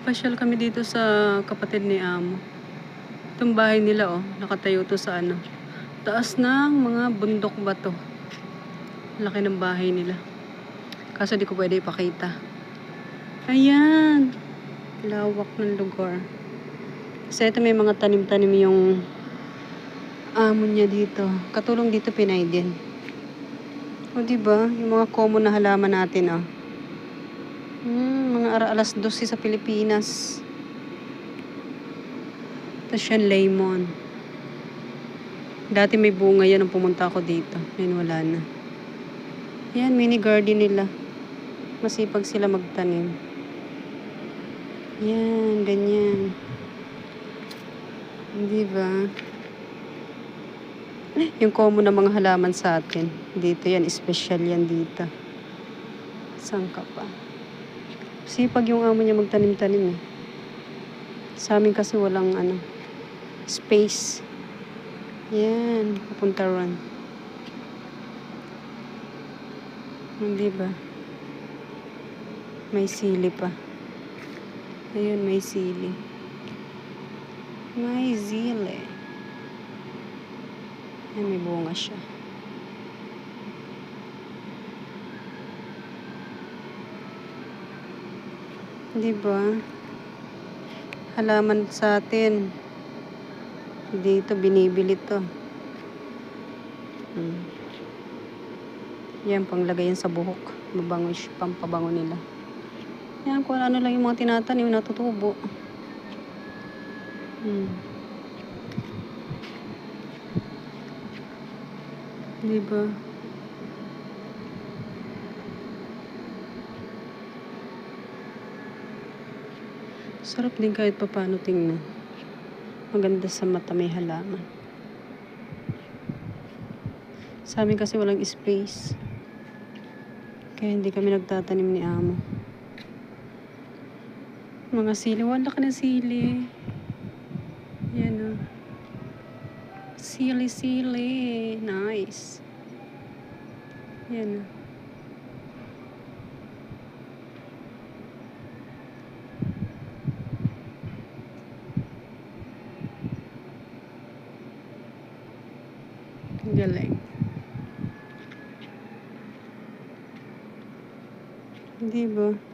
Pasyal kami dito sa kapatid ni amo. Itong bahay nila oh, nakatayo to sa ano. Taas ng mga bundok ba to? Laki ng bahay nila. Kaso di ko pwede ipakita. Ayan. Lawak ng lugar. Kasi ito may mga tanim-tanim yung amo niya dito. Katulong dito Pinay din. O diba? Yung mga common na halaman natin oh. Mga alas 12 sa Pilipinas. Tapos yan lemon. Dati may bunga yan nung pumunta ako dito. Ngayon wala na. Yan, mini garden nila. Masipag sila magtanim. Yan, ganyan. Diba? Yung common na mga halaman sa atin. Dito yan, special yan dito. Saan ka pa? Sipag yung amo niya magtanim-tanim eh. Sa amin kasi walang space. Yan, papunta ron. Hindi ba? May sili pa. Ayun, may sili. May sili. Ay, may bunga siya. Diba? Halaman sa atin. Dito, binibili to. Yan, panglagay yan sa buhok. Mabango siya, pampabango nila. Yan, kung ano lang yung mga tinatanim, natutubo. Diba? Sarap din kahit paano tingnan. Maganda sa mata, may halaman. Sa amin kasi walang space. Kaya hindi kami nagtatanim ni amo. Mga sili, wala ka ng sili. Yan o. Sili. Nice. Yan o. Galing. Diba?